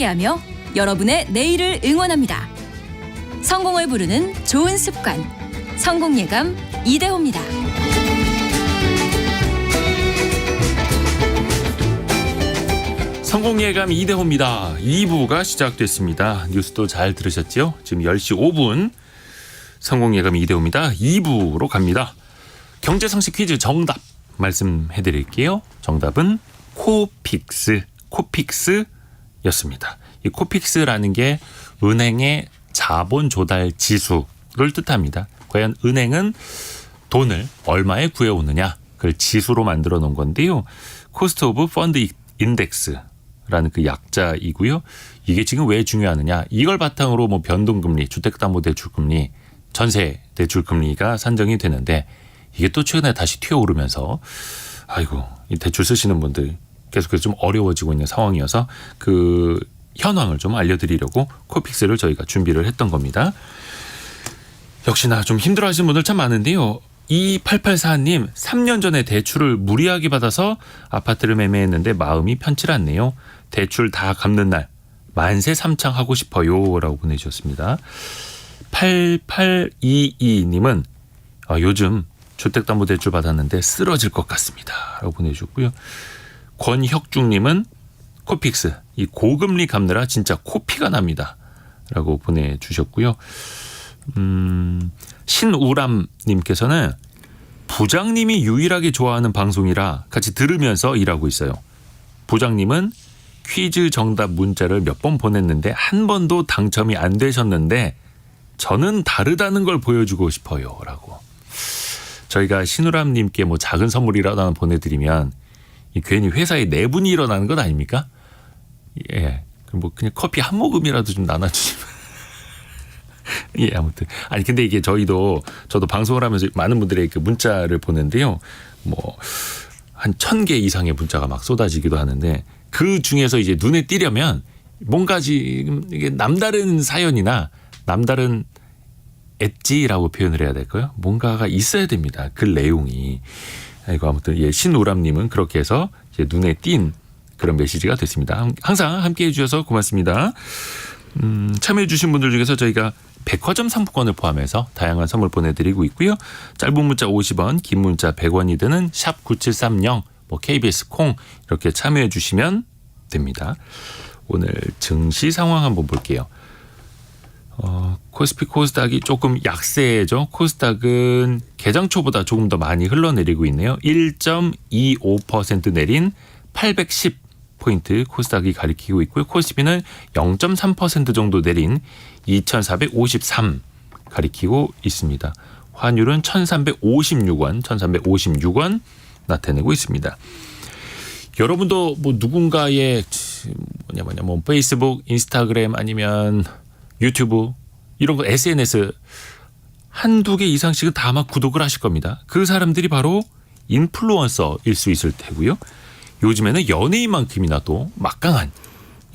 함께하며 여러분의 내일을 응원합니다. 성공을 부르는 좋은 습관, 성공예감 이대호입니다. 성공예감 이대호입니다. 2부가 시작됐습니다. 뉴스도 잘 들으셨죠? 지금 10시 5분 성공예감 이대호입니다. 2부로 갑니다. 경제상식 퀴즈 정답 말씀해드릴게요. 정답은 코픽스였습니다. 이 코픽스라는 게 은행의 자본 조달 지수를 뜻합니다. 과연 은행은 돈을 얼마에 구해오느냐 그걸 지수로 만들어 놓은 건데요. 코스트 오브 펀드 인덱스라는 그 약자이고요. 이게 지금 왜 중요하느냐. 이걸 바탕으로 뭐 변동금리, 주택담보대출금리, 전세대출금리가 산정이 되는데 이게 또 최근에 다시 튀어오르면서 아이고 이 대출 쓰시는 분들 계속해서 좀 어려워지고 있는 상황이어서 그 현황을 좀 알려드리려고 코픽스를 저희가 준비를 했던 겁니다. 역시나 좀 힘들어하시는 분들 참 많은데요. 2884님 3년 전에 대출을 무리하게 받아서 아파트를 매매했는데 마음이 편치 않네요. 대출 다 갚는 날 만세 삼창 하고 싶어요 라고 보내주셨습니다. 8822님은 요즘 주택담보대출 받았는데 쓰러질 것 같습니다 라고 보내주셨고요. 권혁중님은 코픽스 이 고금리 갚느라 진짜 코피가 납니다 라고 보내주셨고요. 신우람님께서는 부장님이 유일하게 좋아하는 방송이라 같이 들으면서 일하고 있어요. 부장님은 퀴즈 정답 문자를 몇 번 보냈는데 한 번도 당첨이 안 되셨는데 저는 다르다는 걸 보여주고 싶어요 라고. 저희가 신우람님께 뭐 작은 선물이라도 하나 보내드리면 괜히 회사에 내분이 일어나는 것 아닙니까? 예, 뭐 그냥 커피 한 모금이라도 좀 나눠주시면. 예, 아무튼 아니 근데 이게 저도 방송을 하면서 많은 분들의 그 문자를 보는데요. 뭐 한 1000개 이상의 문자가 막 쏟아지기도 하는데 그 중에서 이제 눈에 띄려면 뭔가 지금 이게 남다른 사연이나 남다른 엣지라고 표현을 해야 될까요? 뭔가가 있어야 됩니다. 그 내용이. 아이고 아무튼 예, 신우람님은 그렇게 해서 이제 눈에 띈 그런 메시지가 됐습니다. 항상 함께해 주셔서 고맙습니다. 참여해 주신 분들 중에서 저희가 백화점 상품권을 포함해서 다양한 선물 보내드리고 있고요. 짧은 문자 50원, 긴 문자 100원이 드는 샵 9730, 뭐 KBS 콩 이렇게 참여해 주시면 됩니다. 오늘 증시 상황 한번 볼게요. 코스피 코스닥이 조금 약세죠. 코스닥은 개장 초보다 조금 더 많이 흘러내리고 있네요. 1.25% 내린 810포인트 코스닥이 가리키고 있고요. 코스피는 0.3% 정도 내린 2453 가리키고 있습니다. 환율은 1356원 나타내고 있습니다. 여러분도 뭐 누군가의 뭐 페이스북, 인스타그램 아니면 유튜브 이런 거 SNS 한두 개 이상씩은 다 아마 구독을 하실 겁니다. 그 사람들이 바로 인플루언서일 수 있을 테고요. 요즘에는 연예인만큼이나 또 막강한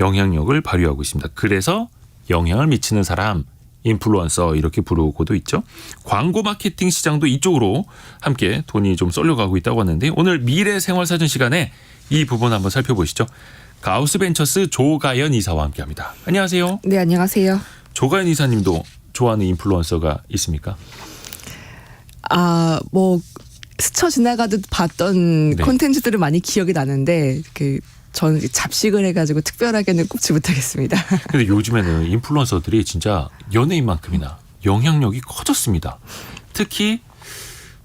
영향력을 발휘하고 있습니다. 그래서 영향을 미치는 사람 인플루언서 이렇게 부르고도 있죠. 광고 마케팅 시장도 이쪽으로 함께 돈이 좀 쏠려가고 있다고 하는데 오늘 미래생활사전 시간에 이 부분 한번 살펴보시죠. 가우스벤처스 조가연 이사와 함께합니다. 안녕하세요. 네, 안녕하세요. 조가연 이사님도 좋아하는 인플루언서가 있습니까? 뭐 스쳐 지나가듯 봤던 네. 콘텐츠들은 많이 기억이 나는데 저는 잡식을 해가지고 특별하게는 꼽지 못하겠습니다. 근데 요즘에는 인플루언서들이 진짜 연예인만큼이나 영향력이 커졌습니다. 특히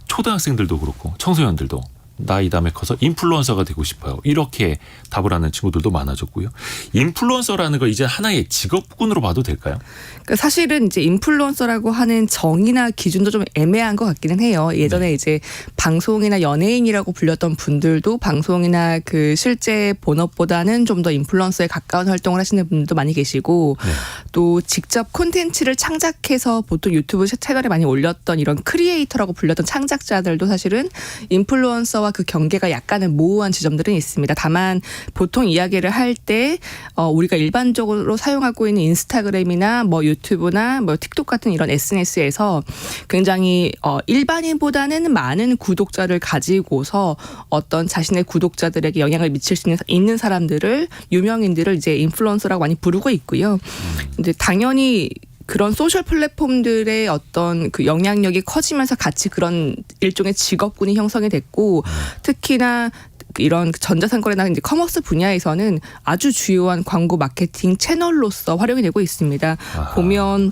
초등학생들도 그렇고 청소년들도 나이 다음에 커서 인플루언서가 되고 싶어요. 이렇게 답을 하는 친구들도 많아졌고요. 인플루언서라는 거 이제 하나의 직업군으로 봐도 될까요? 그러니까 사실은 이제 인플루언서라고 하는 정의나 기준도 좀 애매한 것 같기는 해요. 예전에 네. 이제 방송이나 연예인이라고 불렸던 분들도 방송이나 그 실제 본업보다는 좀 더 인플루언서에 가까운 활동을 하시는 분들도 많이 계시고 네. 또 직접 콘텐츠를 창작해서 보통 유튜브 채널에 많이 올렸던 이런 크리에이터라고 불렸던 창작자들도 사실은 인플루언서와 부분과 그 경계가 약간은 모호한 지점들은 있습니다. 다만 보통 이야기를 할 때 우리가 일반적으로 사용하고 있는 인스타그램이나 뭐 유튜브나 뭐 틱톡 같은 이런 SNS에서 굉장히 일반인보다는 많은 구독자를 가지고서 어떤 자신의 구독자들에게 영향을 미칠 수 있는 사람들을 유명인들을 이제 인플루언서라고 많이 부르고 있고요. 근데 당연히 그런 소셜 플랫폼들의 어떤 그 영향력이 커지면서 같이 그런 일종의 직업군이 형성이 됐고 특히나 이런 전자상거래나 이제 커머스 분야에서는 아주 주요한 광고 마케팅 채널로서 활용이 되고 있습니다. 아하. 보면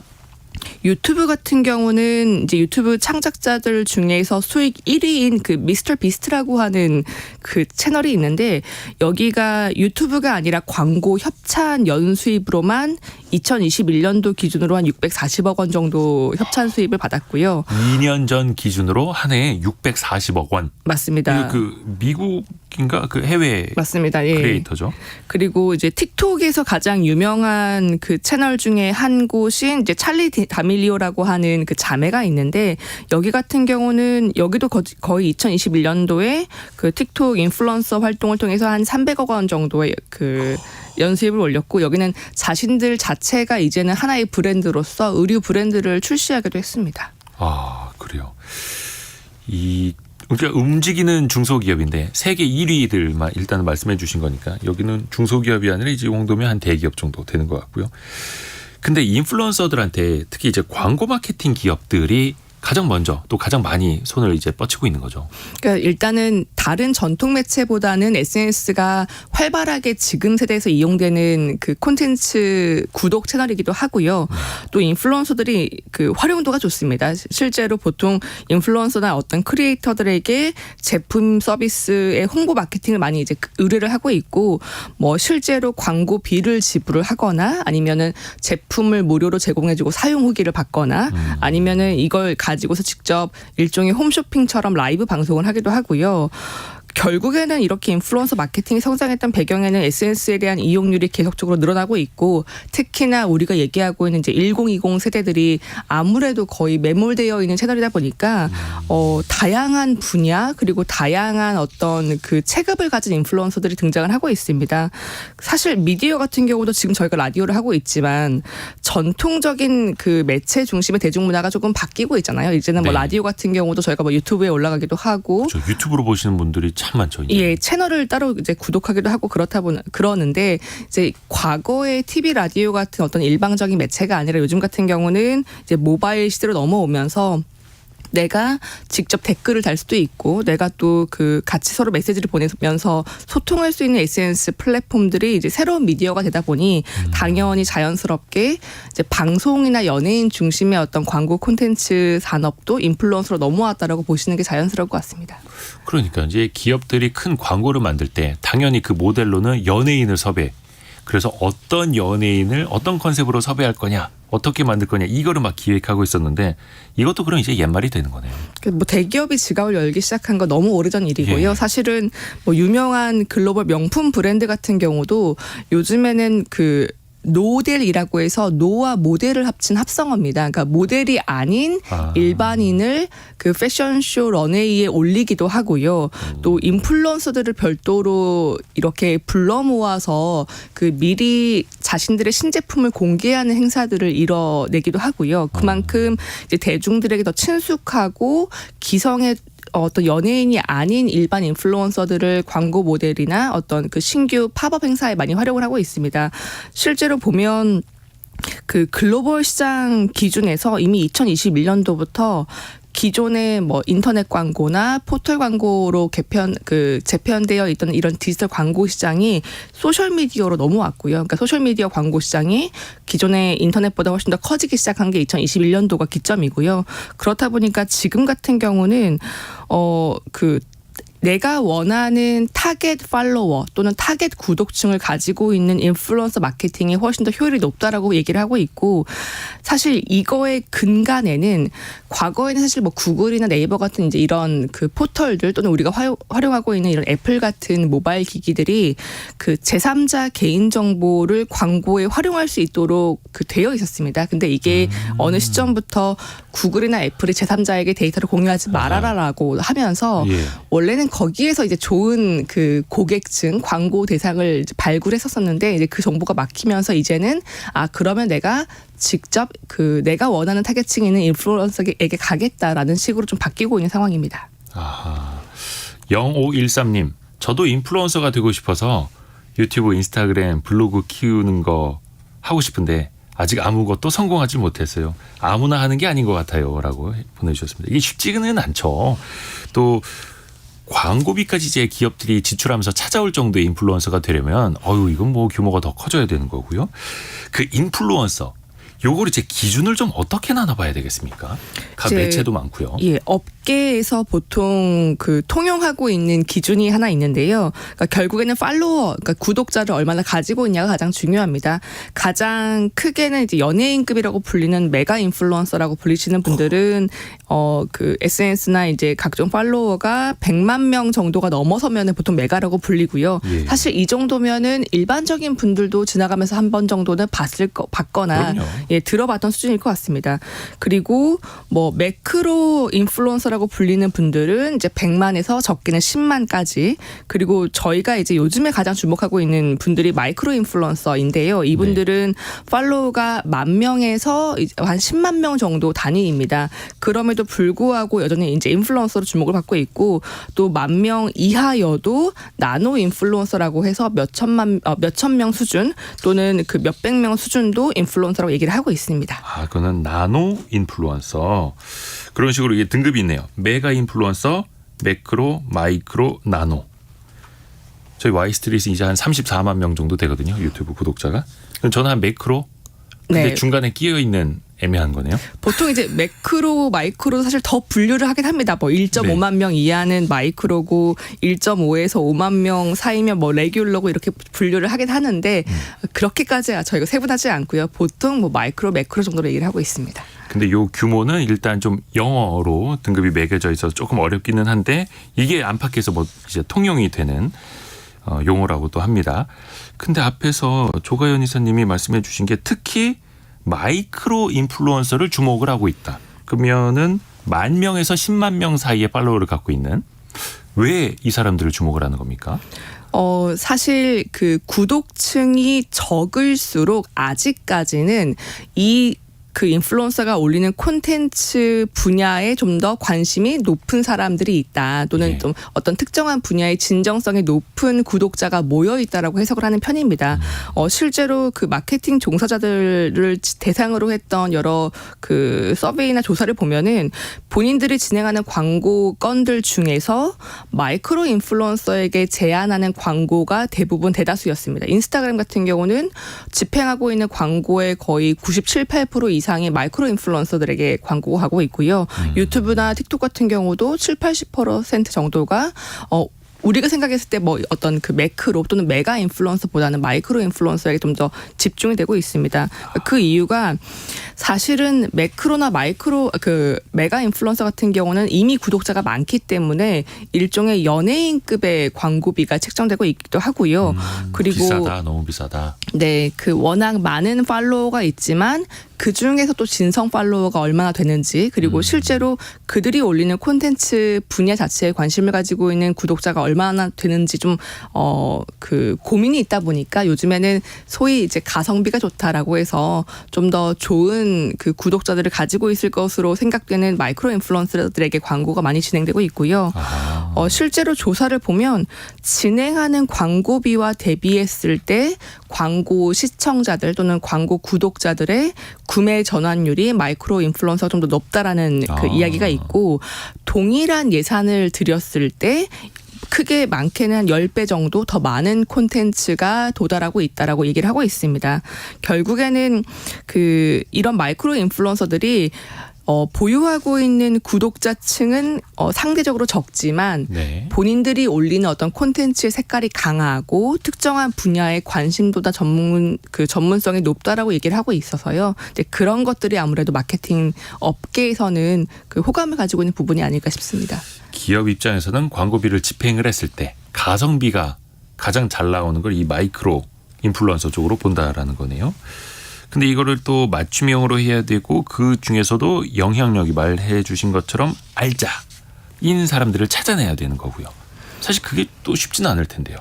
유튜브 같은 경우는 이제 유튜브 창작자들 중에서 수익 1위인 그 미스터 비스트라고 하는 그 채널이 있는데 여기가 유튜브가 아니라 광고 협찬 연수입으로만 2021년도 기준으로 한 640억 원 정도 협찬 수입을 받았고요. 2년 전 기준으로 한 해에 640억 원. 맞습니다. 그 미국인가 그 해외 맞습니다. 예. 크리에이터죠. 그리고 이제 틱톡에서 가장 유명한 그 채널 중에 한 곳인 이제 찰리 다밀리오라고 하는 그 자매가 있는데 여기 같은 경우는 여기도 거의 2021년도에 그 틱톡 인플루언서 활동을 통해서 한 300억 원 정도의 그 연수입을 올렸고 여기는 자신들 자체가 이제는 하나의 브랜드로서 의류 브랜드를 출시하기도 했습니다. 아, 그래요. 그러니까 움직이는 중소기업인데 세계 1위들만 일단은 말씀해 주신 거니까 여기는 중소기업이 아니라 이제 정도면 한 대기업 정도 되는 것 같고요. 근데 인플루언서들한테 특히 이제 광고 마케팅 기업들이 가장 먼저 또 가장 많이 손을 이제 뻗치고 있는 거죠. 그러니까 일단은 다른 전통 매체보다는 SNS가 활발하게 지금 세대에서 이용되는 그 콘텐츠 구독 채널이기도 하고요. 또 인플루언서들이 그 활용도가 좋습니다. 실제로 보통 인플루언서나 어떤 크리에이터들에게 제품 서비스의 홍보 마케팅을 많이 이제 의뢰를 하고 있고 뭐 실제로 광고비를 지불을 하거나 아니면은 제품을 무료로 제공해주고 사용 후기를 받거나 아니면은 이걸 가지고서 직접 일종의 홈쇼핑처럼 라이브 방송을 하기도 하고요. 결국에는 이렇게 인플루언서 마케팅이 성장했던 배경에는 SNS에 대한 이용률이 계속적으로 늘어나고 있고 특히나 우리가 얘기하고 있는 이제 1020 세대들이 아무래도 거의 매몰되어 있는 채널이다 보니까 다양한 분야 그리고 다양한 어떤 그 체급을 가진 인플루언서들이 등장을 하고 있습니다. 사실 미디어 같은 경우도 지금 저희가 라디오를 하고 있지만 전통적인 그 매체 중심의 대중문화가 조금 바뀌고 있잖아요. 이제는 뭐 네. 라디오 같은 경우도 저희가 뭐 유튜브에 올라가기도 하고 저 유튜브로 보시는 분들이 참 많죠. 이제. 예, 채널을 따로 이제 구독하기도 하고 그러는데 이제 과거의 TV 라디오 같은 어떤 일방적인 매체가 아니라 요즘 같은 경우는 이제 모바일 시대로 넘어오면서 내가 직접 댓글을 달 수도 있고 내가 또 그 같이 서로 메시지를 보내면서 소통할 수 있는 SNS 플랫폼들이 이제 새로운 미디어가 되다 보니 당연히 자연스럽게 이제 방송이나 연예인 중심의 어떤 광고 콘텐츠 산업도 인플루언서로 넘어왔다라고 보시는 게 자연스러울 것 같습니다. 그러니까 이제 기업들이 큰 광고를 만들 때 당연히 그 모델로는 연예인을 섭외. 그래서 어떤 연예인을 어떤 컨셉으로 섭외할 거냐, 어떻게 만들 거냐 이거를 막 기획하고 있었는데 이것도 그럼 이제 옛말이 되는 거네요. 뭐 대기업이 지갑을 열기 시작한 거 너무 오래전 일이고요. 예. 사실은 뭐 유명한 글로벌 명품 브랜드 같은 경우도 요즘에는 그 노델이라고 해서 노와 모델을 합친 합성어입니다. 그러니까 모델이 아닌 일반인을 그 패션쇼 런웨이에 올리기도 하고요. 또 인플루언서들을 별도로 이렇게 불러 모아서 그 미리 자신들의 신제품을 공개하는 행사들을 이뤄내기도 하고요. 그만큼 이제 대중들에게 더 친숙하고 기성의 어떤 연예인이 아닌 일반 인플루언서들을 광고 모델이나 어떤 그 신규 팝업 행사에 많이 활용을 하고 있습니다. 실제로 보면 그 글로벌 시장 기준에서 이미 2021년도부터 기존의 뭐 인터넷 광고나 포털 광고로 재편되어 있던 이런 디지털 광고 시장이 소셜 미디어로 넘어왔고요. 그러니까 소셜 미디어 광고 시장이 기존의 인터넷보다 훨씬 더 커지기 시작한 게 2021년도가 기점이고요. 그렇다 보니까 지금 같은 경우는 내가 원하는 타겟 팔로워 또는 타겟 구독층을 가지고 있는 인플루언서 마케팅이 훨씬 더 효율이 높다라고 얘기를 하고 있고 사실 이거의 근간에는 과거에는 사실 뭐 구글이나 네이버 같은 이제 이런 그 포털들 또는 우리가 활용하고 있는 이런 애플 같은 모바일 기기들이 그 제3자 개인 정보를 광고에 활용할 수 있도록 되어 있었습니다. 근데 이게 어느 시점부터 구글이나 애플이 제3자에게 데이터를 공유하지 말아라라고 하면서 예. 원래는 거기에서 이제 좋은 그 고객층 광고 대상을 이제 발굴했었었는데 이제 그 정보가 막히면서 이제는 그러면 내가 직접 그 내가 원하는 타겟층이 있는 인플루언서에게 가겠다라는 식으로 좀 바뀌고 있는 상황입니다. 아하. 0513님, 저도 인플루언서가 되고 싶어서 유튜브, 인스타그램, 블로그 키우는 거 하고 싶은데 아직 아무것도 성공하지 못했어요. 아무나 하는 게 아닌 것 같아요. 라고 보내주셨습니다. 이게 쉽지는 않죠. 또 광고비까지 이제 기업들이 지출하면서 찾아올 정도의 인플루언서가 되려면 이건 뭐 규모가 더 커져야 되는 거고요. 그 인플루언서 요걸 이제 기준을 좀 어떻게 나눠봐야 되겠습니까? 각 매체도 많고요. 예, 업계에서 보통 그 통용하고 있는 기준이 하나 있는데요. 그러니까 결국에는 팔로워, 그러니까 구독자를 얼마나 가지고 있냐가 가장 중요합니다. 가장 크게는 이제 연예인급이라고 불리는 메가 인플루언서라고 불리시는 분들은 그 SNS나 이제 각종 팔로워가 100만 명 정도가 넘어서면은 보통 메가라고 불리고요. 예. 사실 이 정도면은 일반적인 분들도 지나가면서 한 번 정도는 봤거나 그럼요. 예, 들어봤던 수준일 것 같습니다. 그리고 뭐 매크로 인플루언서라고 불리는 분들은 이제 100만에서 적게는 10만까지. 그리고 저희가 이제 요즘에 가장 주목하고 있는 분들이 마이크로 인플루언서인데요. 이분들은 팔로우가 10,000명에서 한 10만 명 정도 단위입니다. 그럼에도 불구하고 여전히 이제 인플루언서로 주목을 받고 있고 또 10,000명 이하여도 나노 인플루언서라고 해서 몇천 명 수준 또는 그 몇백 명 수준도 인플루언서라고 얘기를 하고 있습니다. 그거는 나노 인플루언서. 그런 식으로 이게 등급이 있네요. 메가 인플루언서, 매크로, 마이크로, 나노. 저희 와이스트릿은 이제 한 34만 명 정도 되거든요. 유튜브 구독자가. 그럼 저는 한 매크로. 근데 네. 중간에 끼어 있는 애매한 거네요. 보통 이제 매크로, 마이크로 사실 더 분류를 하긴 합니다. 뭐 1.5만 명 이하는 마이크로고 1.5에서 5만 명 사이면 뭐 레귤러고 이렇게 분류를 하긴 하는데 그렇게까지 저희가 세분하지 않고요. 보통 뭐 마이크로, 매크로 정도로 얘기를 하고 있습니다. 근데 요 규모는 일단 좀 영어로 등급이 매겨져 있어서 조금 어렵기는 한데 이게 안팎에서 뭐 이제 통용이 되는 용어라고도 합니다. 근데 앞에서 조가연 이사님이 말씀해 주신 게 특히 마이크로 인플루언서를 주목을 하고 있다. 그러면은 10,000명에서 10만 명 사이의 팔로워를 갖고 있는 왜 이 사람들을 주목을 하는 겁니까? 사실 그 구독층이 적을수록 아직까지는 그 인플루언서가 올리는 콘텐츠 분야에 좀 더 관심이 높은 사람들이 있다. 또는 좀 어떤 특정한 분야의 진정성이 높은 구독자가 모여 있다라고 해석을 하는 편입니다. 실제로 그 마케팅 종사자들을 대상으로 했던 여러 그 서베이나 조사를 보면은 본인들이 진행하는 광고 건들 중에서 마이크로 인플루언서에게 제안하는 광고가 대부분 대다수였습니다. 인스타그램 같은 경우는 집행하고 있는 광고의 거의 97, 8% 이상의 마이크로 인플루언서들에게 광고하고 있고요. 유튜브나 틱톡 같은 경우도 7, 80% 정도가 우리가 생각했을 때 뭐 어떤 그 매크로 또는 메가 인플루언서보다는 마이크로 인플루언서에게 좀 더 집중이 되고 있습니다. 그 이유가 사실은 매크로나 마이크로 그 메가 인플루언서 같은 경우는 이미 구독자가 많기 때문에 일종의 연예인급의 광고비가 책정되고 있기도 하고요. 그리고 비싸다, 너무 비싸다. 네, 그 워낙 많은 팔로워가 있지만 그 중에서 또 진성 팔로워가 얼마나 되는지 그리고 실제로 그들이 올리는 콘텐츠 분야 자체에 관심을 가지고 있는 구독자가 얼마나 되는지 좀 그 고민이 있다 보니까 요즘에는 소위 이제 가성비가 좋다라고 해서 좀 더 좋은 그 구독자들을 가지고 있을 것으로 생각되는 마이크로 인플루언서들에게 광고가 많이 진행되고 있고요. 실제로 조사를 보면 진행하는 광고비와 대비했을 때 광고 시청자들 또는 광고 구독자들의 구매 전환율이 마이크로 인플루언서가 좀 더 높다라는 그 이야기가 있고 동일한 예산을 들였을 때 크게 많게는 한 10배 정도 더 많은 콘텐츠가 도달하고 있다라고 얘기를 하고 있습니다. 결국에는 이런 마이크로 인플루언서들이 보유하고 있는 구독자층은 상대적으로 적지만 본인들이 올리는 어떤 콘텐츠의 색깔이 강하고 특정한 분야의 관심도나 전문성이 높다라고 얘기를 하고 있어서요. 이제 그런 것들이 아무래도 마케팅 업계에서는 그 호감을 가지고 있는 부분이 아닐까 싶습니다. 기업 입장에서는 광고비를 집행을 했을 때 가성비가 가장 잘 나오는 걸 이 마이크로 인플루언서 쪽으로 본다라는 거네요. 근데 이거를 또 맞춤형으로 해야 되고 그 중에서도 영향력이 말해 주신 것처럼 알짜인 사람들을 찾아내야 되는 거고요. 사실 그게 또 쉽지는 않을 텐데요.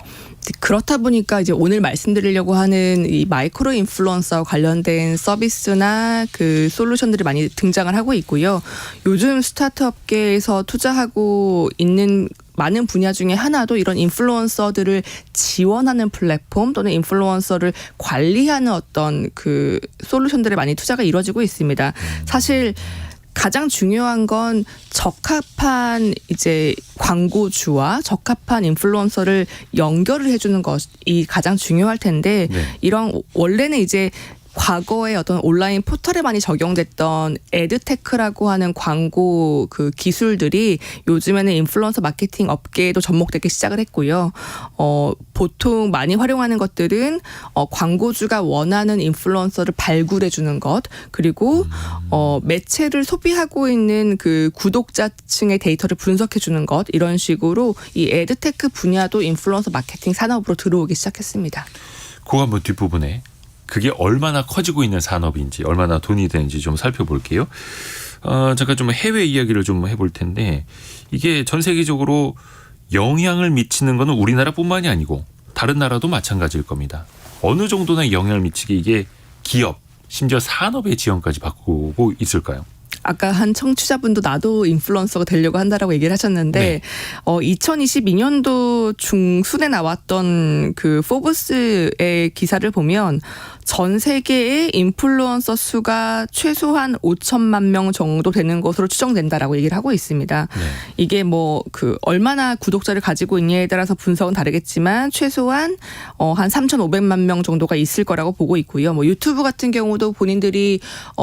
그렇다 보니까 이제 오늘 말씀드리려고 하는 이 마이크로 인플루언서와 관련된 서비스나 그 솔루션들이 많이 등장을 하고 있고요. 요즘 스타트업계에서 투자하고 있는 많은 분야 중에 하나도 이런 인플루언서들을 지원하는 플랫폼 또는 인플루언서를 관리하는 어떤 그 솔루션들에 많이 투자가 이루어지고 있습니다. 사실 가장 중요한 건 적합한 이제 광고주와 적합한 인플루언서를 연결을 해주는 것이 가장 중요할 텐데 네. 이런 원래는 이제 과거에 어떤 온라인 포털에 많이 적용됐던 에드테크라고 하는 광고 그 기술들이 요즘에는 인플루언서 마케팅 업계에도 접목되기 시작을 했고요. 보통 많이 활용하는 것들은 광고주가 원하는 인플루언서를 발굴해 주는 것, 그리고 매체를 소비하고 있는 그 구독자층의 데이터를 분석해 주는 것, 이런 식으로 이 에드테크 분야도 인플루언서 마케팅 산업으로 들어오기 시작했습니다. 그거 한번 뒷부분에 그게 얼마나 커지고 있는 산업인지 얼마나 돈이 되는지 좀 살펴볼게요. 잠깐 좀 해외 이야기를 좀 해볼 텐데 이게 전 세계적으로 영향을 미치는 거는 우리나라뿐만이 아니고 다른 나라도 마찬가지일 겁니다. 어느 정도나 영향을 미치게 이게 기업 심지어 산업의 지형까지 바꾸고 있을까요? 아까 한 청취자분도 나도 인플루언서가 되려고 한다라고 얘기를 하셨는데 네. 2022년도 중순에 나왔던 그 포브스의 기사를 보면 전 세계의 인플루언서 수가 최소한 5천만 명 정도 되는 것으로 추정된다라고 얘기를 하고 있습니다. 네. 이게 뭐 그 얼마나 구독자를 가지고 있냐에 따라서 분석은 다르겠지만 최소한 한 3,500만 명 정도가 있을 거라고 보고 있고요. 뭐 유튜브 같은 경우도 본인들이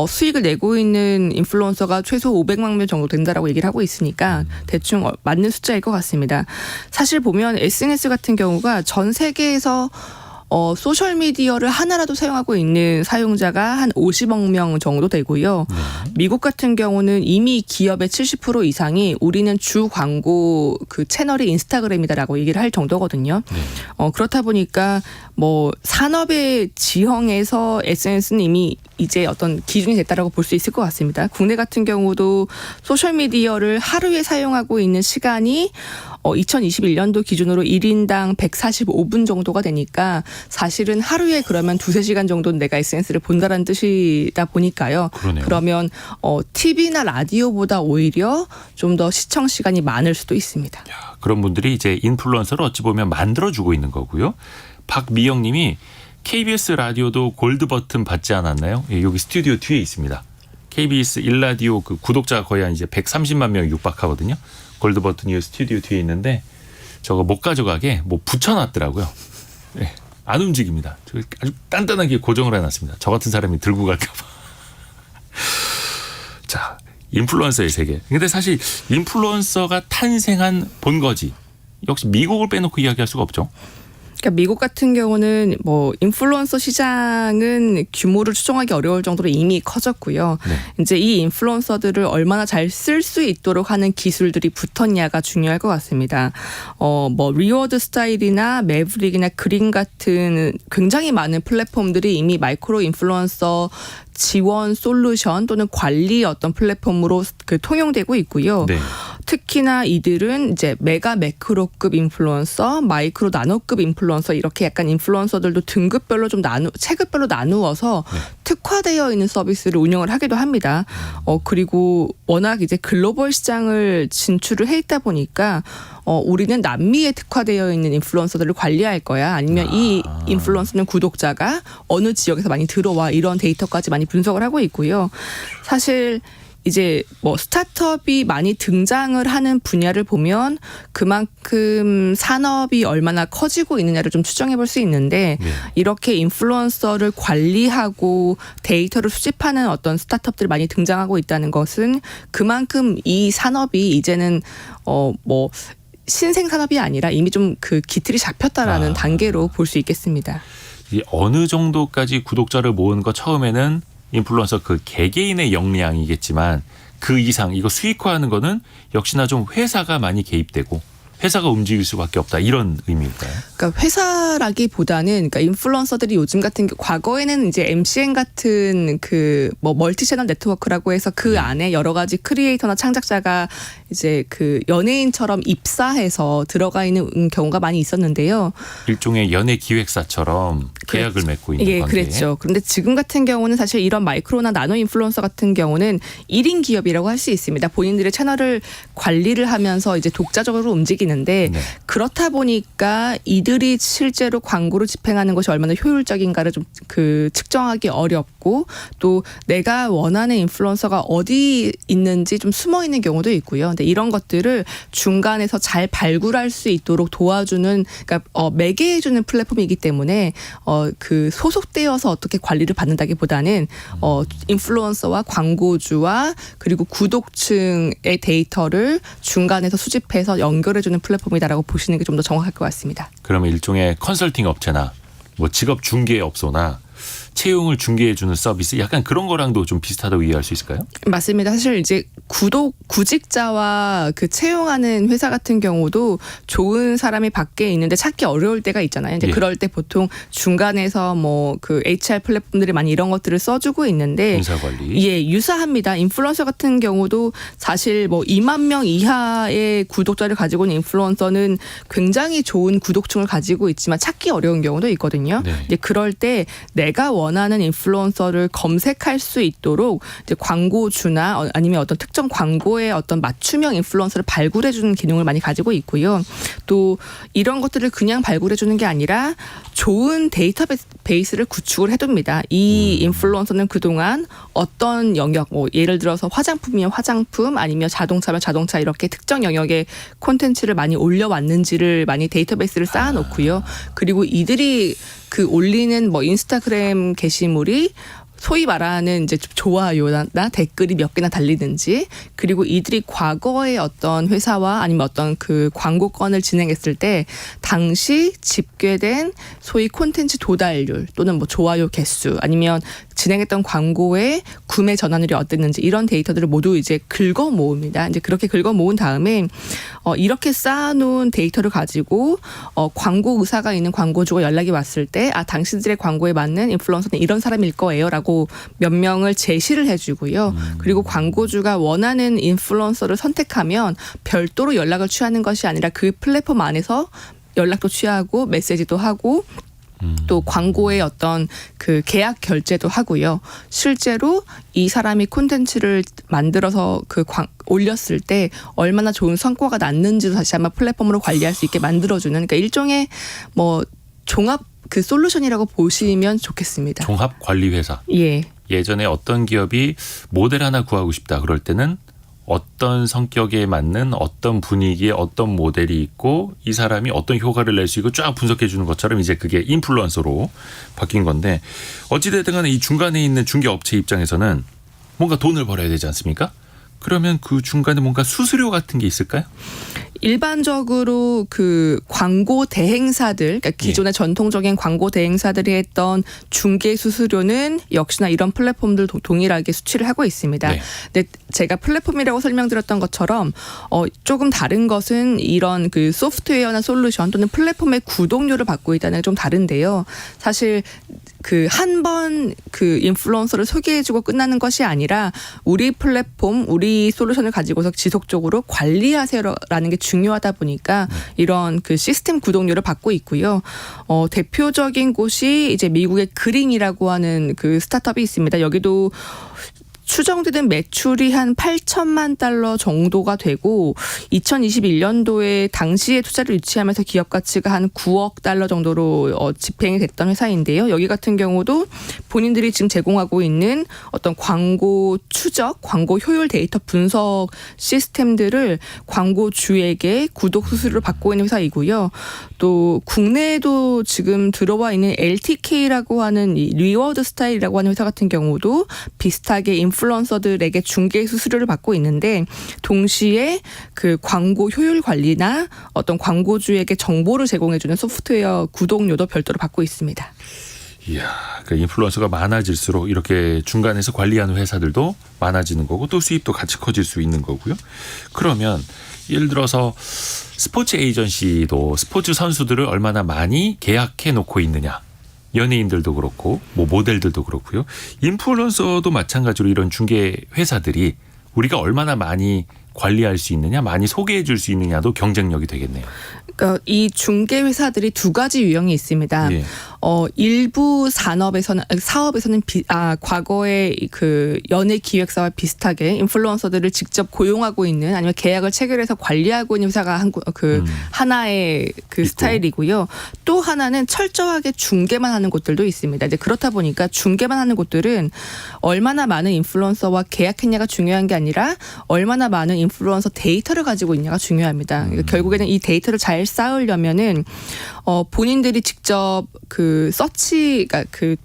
수익을 내고 있는 인플루언서가 최소 500만 명 정도 된다라고 얘기를 하고 있으니까 대충 맞는 숫자일 것 같습니다. 사실 보면 SNS 같은 경우가 전 세계에서 소셜미디어를 하나라도 사용하고 있는 사용자가 한 50억 명 정도 되고요. 미국 같은 경우는 이미 기업의 70% 이상이 우리는 주 광고 그 채널이 인스타그램이다라고 얘기를 할 정도거든요. 그렇다 보니까 뭐 산업의 지형에서 SNS는 이미 이제 어떤 기준이 됐다라고 볼 수 있을 것 같습니다. 국내 같은 경우도 소셜미디어를 하루에 사용하고 있는 시간이 2021년도 기준으로 1인당 145분 정도가 되니까 사실은 하루에 그러면 2-3시간 정도는 내가 SNS를 본다는 뜻이다 보니까요. 그러네요. 그러면 TV나 라디오보다 오히려 좀 더 시청 시간이 많을 수도 있습니다. 야, 그런 분들이 이제 인플루언서를 어찌 보면 만들어주고 있는 거고요. 박미영 님이 KBS 라디오도 골드 버튼 받지 않았나요? 예, 여기 스튜디오 뒤에 있습니다. KBS 1라디오 그 구독자가 거의 한 이제 130만 명 육박하거든요. 골드 버튼이 스튜디오 뒤에 있는데 저거 못 가져가게 뭐 붙여놨더라고요. 네, 안 움직입니다. 아주 단단하게 고정을 해놨습니다. 저 같은 사람이 들고 갈까 봐. 자, 인플루언서의 세계. 근데 사실 인플루언서가 탄생한 본거지 역시 미국을 빼놓고 이야기할 수가 없죠. 그러니까 미국 같은 경우는 뭐 인플루언서 시장은 규모를 추정하기 어려울 정도로 이미 커졌고요. 네. 이제 이 인플루언서들을 얼마나 잘 쓸 수 있도록 하는 기술들이 붙었냐가 중요할 것 같습니다. 뭐 리워드 스타일이나 매브릭이나 그린 같은 굉장히 많은 플랫폼들이 이미 마이크로 인플루언서 지원 솔루션 또는 관리 어떤 플랫폼으로 그 통용되고 있고요. 네. 특히나 이들은 이제 메가 매크로급 인플루언서, 마이크로 나노급 인플루언서 이렇게 약간 인플루언서들도 등급별로 좀 체급별로 나누어서 네. 특화되어 있는 서비스를 운영을 하기도 합니다. 그리고 워낙 이제 글로벌 시장을 진출을 해 있다 보니까 우리는 남미에 특화되어 있는 인플루언서들을 관리할 거야. 아니면 이 인플루언서는 구독자가 어느 지역에서 많이 들어와 이런 데이터까지 많이 분석을 하고 있고요. 사실 이제 뭐 스타트업이 많이 등장을 하는 분야를 보면 그만큼 산업이 얼마나 커지고 있느냐를 좀 추정해 볼 수 있는데 네. 이렇게 인플루언서를 관리하고 데이터를 수집하는 어떤 스타트업들이 많이 등장하고 있다는 것은 그만큼 이 산업이 이제는 뭐 신생 산업이 아니라 이미 좀 그 기틀이 잡혔다라는 단계로 볼 수 있겠습니다. 이 어느 정도까지 구독자를 모은 거 처음에는 인플루언서 그 개개인의 역량이겠지만 그 이상 이거 수익화하는 거는 역시나 좀 회사가 많이 개입되고 회사가 움직일 수밖에 없다 이런 의미일까요? 그러니까 회사라기보다는 그러니까 인플루언서들이 요즘 같은 과거에는 이제 MCN 같은 그 뭐 멀티채널 네트워크라고 해서 그 안에 여러 가지 크리에이터나 창작자가 이제 그 연예인처럼 입사해서 들어가 있는 경우가 많이 있었는데요. 일종의 연예 기획사처럼 계약을 맺고 있는 예, 관계. 그랬죠. 그런데 지금 같은 경우는 사실 이런 마이크로나 나노 인플루언서 같은 경우는 1인 기업이라고 할 수 있습니다. 본인들의 채널을 관리를 하면서 이제 독자적으로 움직이는데 네. 그렇다 보니까 이들이 실제로 광고를 집행하는 것이 얼마나 효율적인가를 좀 그 측정하기 어렵고 또 내가 원하는 인플루언서가 어디 있는지 좀 숨어 있는 경우도 있고요. 근데 이런 것들을 중간에서 잘 발굴할 수 있도록 도와주는 그러니까 매개해주는 플랫폼이기 때문에 그 소속되어서 어떻게 관리를 받는다기보다는 인플루언서와 광고주와 그리고 구독층의 데이터를 중간에서 수집해서 연결해주는 플랫폼이다라고 보시는 게 좀 더 정확할 것 같습니다. 그러면 일종의 컨설팅 업체나 뭐 직업 중개 업소나 채용을 중개해주는 서비스 약간 그런 거랑도 좀 비슷하다고 이해할 수 있을까요? 맞습니다. 사실 이제 구직자와 그 채용하는 회사 같은 경우도 좋은 사람이 밖에 있는데 찾기 어려울 때가 있잖아요. 이제 예. 그럴 때 보통 중간에서 뭐 그 HR 플랫폼들이 많이 이런 것들을 써주고 있는데 인사 관리. 예, 유사합니다. 인플루언서 같은 경우도 사실 뭐 2만 명 이하의 구독자를 가지고 있는 인플루언서는 굉장히 좋은 구독층을 가지고 있지만 찾기 어려운 경우도 있거든요. 네. 이제 그럴 때 내가 원하는 인플루언서를 검색할 수 있도록 이제 광고주나 아니면 어떤 특정 광고의 어떤 맞춤형 인플루언서를 발굴해주는 기능을 많이 가지고 있고요. 또 이런 것들을 그냥 발굴해주는 게 아니라 좋은 데이터베이스를 구축을 해둡니다. 이 인플루언서는 그동안 어떤 영역, 뭐 예를 들어서 화장품이면 화장품, 아니면 자동차면 자동차 이렇게 특정 영역의 콘텐츠를 많이 올려왔는지를 많이 데이터베이스를 쌓아놓고요. 그리고 이들이 그 올리는 뭐 인스타그램 게시물이 소위 말하는 이제 좋아요나 댓글이 몇 개나 달리든지 그리고 이들이 과거의 어떤 회사와 아니면 어떤 그 광고건을 진행했을 때 당시 집계된 소위 콘텐츠 도달률 또는 뭐 좋아요 개수 아니면 진행했던 광고의 구매 전환율이 어땠는지 이런 데이터들을 모두 이제 긁어 모읍니다. 이제 그렇게 긁어 모은 다음에 이렇게 쌓아놓은 데이터를 가지고 광고 의사가 있는 광고주가 연락이 왔을 때 당신들의 광고에 맞는 인플루언서는 이런 사람일 거예요라고 몇 명을 제시를 해주고요. 그리고 광고주가 원하는 인플루언서를 선택하면 별도로 연락을 취하는 것이 아니라 그 플랫폼 안에서 연락도 취하고 메시지도 하고 또 광고의 어떤 그 계약 결제도 하고요. 실제로 이 사람이 콘텐츠를 만들어서 올렸을 때 얼마나 좋은 성과가 났는지도 다시 한번 플랫폼으로 관리할 수 있게 만들어주는 그러니까 일종의 뭐 종합 그 솔루션이라고 보시면 좋겠습니다. 종합 관리 회사. 예. 예전에 어떤 기업이 모델 하나 구하고 싶다 그럴 때는 어떤 성격에 맞는 어떤 분위기에 어떤 모델이 있고 이 사람이 어떤 효과를 낼 수 있고 쫙 분석해 주는 것처럼 이제 그게 인플루언서로 바뀐 건데 어찌됐든 간에 이 중간에 있는 중개업체 입장에서는 뭔가 돈을 벌어야 되지 않습니까? 그러면 그 중간에 뭔가 수수료 같은 게 있을까요? 일반적으로 그 광고 대행사들, 그러니까 기존의 전통적인 광고 대행사들이 했던 중개 수수료는 역시나 이런 플랫폼들 동일하게 수취를 하고 있습니다. 네. 근데 제가 플랫폼이라고 설명드렸던 것처럼 조금 다른 것은 이런 그 소프트웨어나 솔루션 또는 플랫폼의 구독료를 받고 있다는 게 좀 다른데요. 사실 그 한 번 그 인플루언서를 소개해주고 끝나는 것이 아니라 우리 플랫폼, 우리 솔루션을 가지고서 지속적으로 관리하세요라는 게 중요하다 보니까 이런 그 시스템 구독료를 받고 있고요. 대표적인 곳이 이제 미국의 그린이라고 하는 그 스타트업이 있습니다. 여기도 추정되는 매출이 한 8천만 달러 정도가 되고 2021년도에 당시에 투자를 유치하면서 기업 가치가 한 9억 달러 정도로 집행이 됐던 회사인데요. 여기 같은 경우도 본인들이 지금 제공하고 있는 어떤 광고 추적, 광고 효율 데이터 분석 시스템들을 광고주에게 구독 수수료를 받고 있는 회사이고요. 또 국내에도 지금 들어와 있는 LTK라고 하는 이 리워드 스타일이라고 하는 회사 같은 경우도 비슷하게 인플루언서들에게 중개 수수료를 받고 있는데 동시에 그 광고 효율 관리나 어떤 광고주에게 정보를 제공해주는 소프트웨어 구독료도 별도로 받고 있습니다. 이야, 그 인플루언서가 많아질수록 이렇게 중간에서 관리하는 회사들도 많아지는 거고 또 수입도 같이 커질 수 있는 거고요. 그러면 예를 들어서 스포츠 에이전시도 스포츠 선수들을 얼마나 많이 계약해 놓고 있느냐. 연예인들도 그렇고 뭐 모델들도 그렇고요. 인플루언서도 마찬가지로 이런 중개 회사들이 우리가 얼마나 많이 관리할 수 있느냐, 많이 소개해 줄 수 있느냐도 경쟁력이 되겠네요. 그러니까 이 중개 회사들이 두 가지 유형이 있습니다. 예. 일부 사업에서는 과거에 그 연예 기획사와 비슷하게 인플루언서들을 직접 고용하고 있는 아니면 계약을 체결해서 관리하고 있는 회사가 하나의 그 있고. 스타일이고요. 또 하나는 철저하게 중개만 하는 곳들도 있습니다. 이제 그렇다 보니까 중개만 하는 곳들은 얼마나 많은 인플루언서와 계약했냐가 중요한 게 아니라 얼마나 많은 인플루언서 데이터를 가지고 있냐가 중요합니다. 그러니까 결국에는 이 데이터를 잘 쌓으려면은 본인들이 직접 그 서치가 그